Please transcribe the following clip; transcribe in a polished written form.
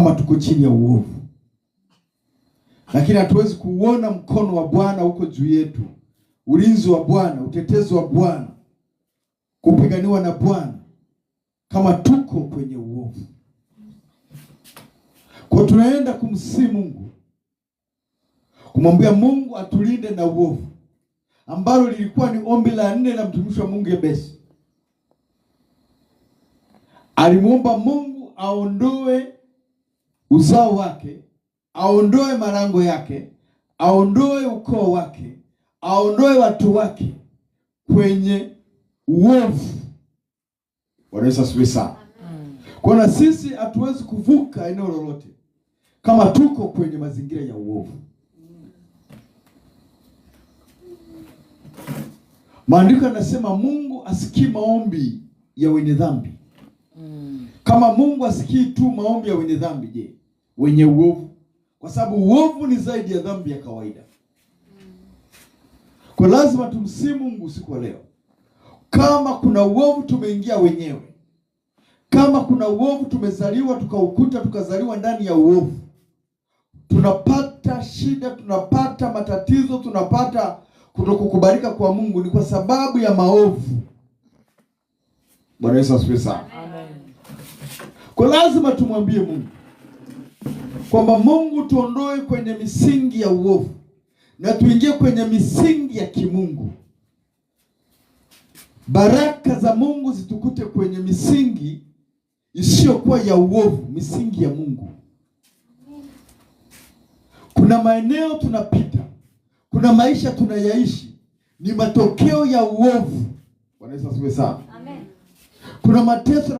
kama tuko chini ya uovu. Lakini hatuwezi kuona mkono wa Bwana huko juu yetu, ulinzi wa Bwana, utetezi wa Bwana, kupiganiwa na Bwana kama tuko kwenye uovu. Kwa tunaenda kumsihi Mungu, kumwambia Mungu atulinde na uovu, ambalo lilikuwa ni ombi la 4 la mtumishi wa Mungu Yabesi. Alimuomba Mungu aondoe uzao wake, aondoe malango yake, aondoe ukoo wake, aondoe watu wake kwenye uovu. Bwana Yesu asifiwe sana. Kwa na sisi hatuwezi kuvuka eneo lolote kama tuko kwenye mazingira ya uovu. Maandiko yanasema Mungu asikii maombi ya wenye dhambi. Kama Mungu asikii tu maombi ya wenye dhambi, je, wenye uovu? Kwa sababu uovu ni zaidi ya dhambi ya kawaida. Kwa lazima tumsihi Mungu usiku wa leo. Kama kuna uovu tumeingia wenyewe, kama kuna uovu tumezaliwa tukaukuta, tukazaliwa ndani ya uovu, tunapata shida, tunapata matatizo, tunapata kutokukubalika kwa Mungu, ni kwa sababu ya maovu. Bwana Yesu asifiwe sana. Kwa lazima tumwambie Mungu kwamba Mungu tuondoe kwenye misingi ya uovu na tuingie kwenye misingi ya kimungu. Baraka za Mungu zitukute kwenye misingi isiyokuwa ya uovu, misingi ya Mungu. Kuna maeneo tunapita, kuna maisha tunayaishi ni matokeo ya uovu. Bwana Yesu asifiwe sana. Amen. Kuna mateso